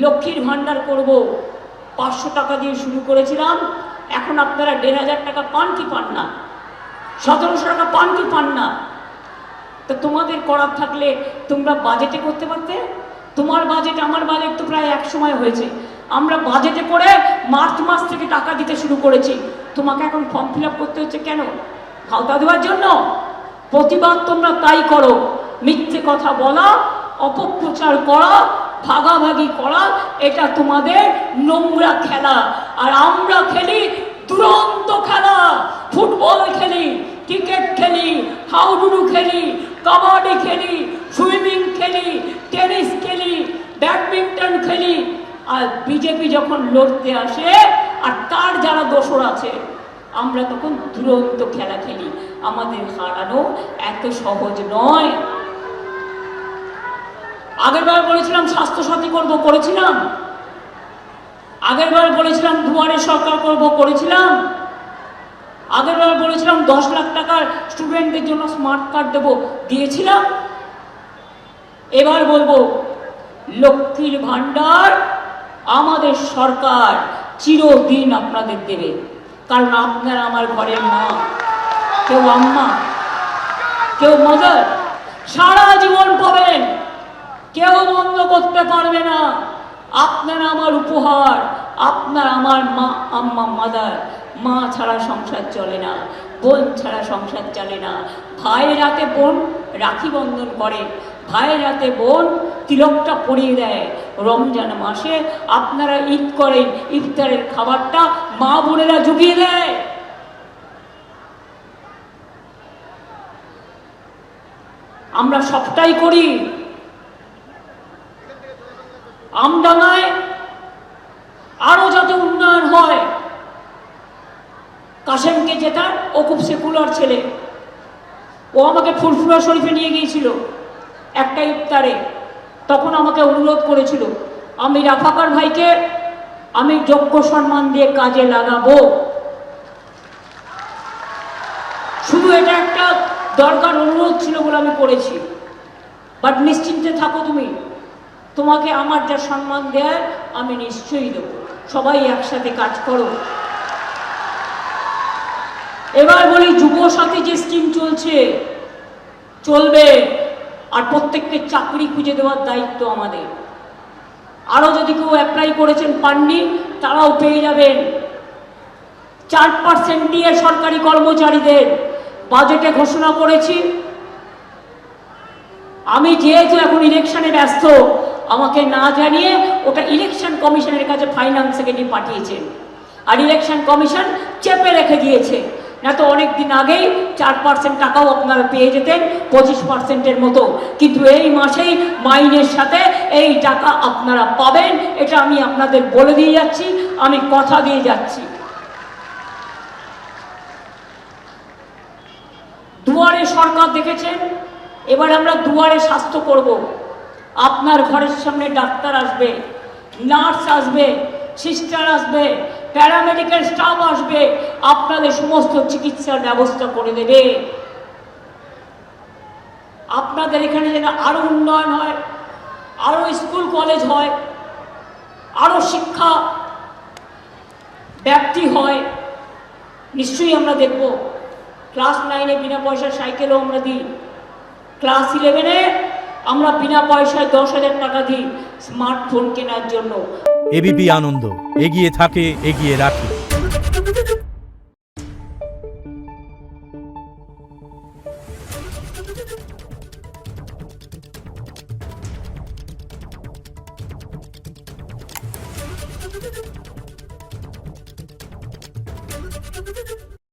লক্ষ্মীর ভান্ডার করব, 500 টাকা দিয়ে শুরু করেছিলাম, এখন আপনারা 1500 টাকা পান কি পান না, 1700 টাকা পান কি পান না? তো তোমাদের করার থাকলে তোমরা বাজেটে করতে পারতে। তোমার বাজেট আমার বাজেট তো প্রায় এক সময় হয়েছে, আমরা বাজেটে করে মার্চ মাস থেকে টাকা দিতে শুরু করেছি। তোমাকে এখন ফর্ম ফিল আপ করতে হচ্ছে কেন? ভাওতা দেওয়ার জন্য? প্রতিবাদ তোমরা তাই করো, মিথ্যে কথা বলা, অপপ্রচার করা, ভাগাভাগি করা, এটা তোমাদের নোংরা খেলা। আর আমরা খেলি দুরন্ত খেলা, ফুটবল খেলি, ক্রিকেট খেলি, হাউডুডু খেলি, কাবাডি খেলি, সুইমিং খেলি, টেনিস খেলি, ব্যাডমিন্টন খেলি। আর বিজেপি যখন লড়তে আসে আর তার যারা দোসর আছে, আমরা তখন দুরন্ত খেলা খেলি। আমাদের হারানো এত সহজ নয়। আগেরবার বলেছিলাম স্বাস্থ্যসাথী করবো, করেছিলাম। আগেরবার বলেছিলাম দুয়ারে সরকার করবো, করেছিলাম। আগেরবার বলেছিলাম 10 লাখ টাকার স্টুডেন্টদের জন্য স্মার্ট কার্ড দেবো, দিয়েছিলাম। এবার বলবো লক্ষ্মীর ভান্ডার আমাদের সরকার চিরদিন আপনাদের দেবে, কারণ আপনারা আমার ঘরের মা, কেউ আম্মা, কেউ মাদার, সারা জীবন পাবেন, কেউ বন্ধ করতে পারবে না। আপনারা আমার উপহার, আপনার আমার মা, আম্মা, মাদার। মা ছাড়া সংসার চলে না, বোন ছাড়া সংসার চলে না। ভাইয়ের হাতে বোন রাখি বন্ধন করে, ভাইয়ের হাতে বোন তিলকটা পরিয়ে দেয়। রমজান মাসে আপনারা ঈদ করেন, ইফতারের খাবারটা মা বোনেরা জুগিয়ে দেয়। আমরা সবটাই করি। আমডাঙ্গায় আরো যাতে উন্নয়ন হয়। কাশেমকে জেতার, ও খুব সেকুলার ছেলে, ও আমাকে ফুরফুরা শরীফে নিয়ে গিয়েছিল একটা ইফতারে। তখন আমাকে অনুরোধ করেছিল, আমি রাফাকার ভাইকে আমি যোগ্য সম্মান দিয়ে কাজে লাগাবো। শুধু এটা একটা দরকার অনুরোধ ছিল বলে আমি করেছি। বাট নিশ্চিন্তে থাকো তুমি, তোমাকে আমার যা সম্মান দেয় আমি নিশ্চয়ই দেবো। সবাই একসাথে কাজ করো। এবার বলি, যুবসাথী যে স্কিম চলছে, চলবে, আর প্রত্যেককে চাকরি খুঁজে দেওয়ার দায়িত্ব আমাদের। আরো যদি কেউ অ্যাপ্লাই করেছেন পাননি, তারাও পেয়ে যাবেন। 4% দিয়ে সরকারি কর্মচারীদের বাজেটে ঘোষণা করেছি। আমি যেহেতু এখন ইলেকশনে ব্যস্ত, আমাকে না জানিয়ে ওটা ইলেকশন কমিশনের কাছে ফাইন্যান্স সেক্রেটারি পাঠিয়েছেন, আর ইলেকশন কমিশন চেপে রেখে দিয়েছে। না তো অনেক দিন আগেই 4% টাকাও আপনারা পেয়ে যেতেন, 25%-এর মতো। কিন্তু এই মাসেই মাইনের সাথে এই টাকা আপনারা পাবেন, এটা আমি আপনাদের বলে দিয়ে যাচ্ছি, আমি কথা দিয়ে যাচ্ছি। দুয়ারে সরকার দেখেছেন, এবার আমরা দুয়ারে স্বাস্থ্য করব। আপনার ঘরের সামনে ডাক্তার আসবে, নার্স আসবে, সিস্টার আসবে, প্যারামেডিক্যাল স্টাফ আসবে, আপনাদের সমস্ত চিকিৎসার ব্যবস্থা করে দেবে। আপনাদের এখানে যেন আরো উন্নয়ন হয়, আরো স্কুল কলেজ হয়, আরো শিক্ষা ব্যাপ্তি হয়, নিশ্চয়ই আমরা দেখব। ক্লাস 9-এ বিনা পয়সার সাইকেলও আমরা দিই। ক্লাস 11-এ আমরা বিনা পয়সায় 10,000 টাকা দিই স্মার্টফোন কেনার জন্য। এবিপি আনন্দ, এগিয়ে থাকে, এগিয়ে রাখে। Thank you.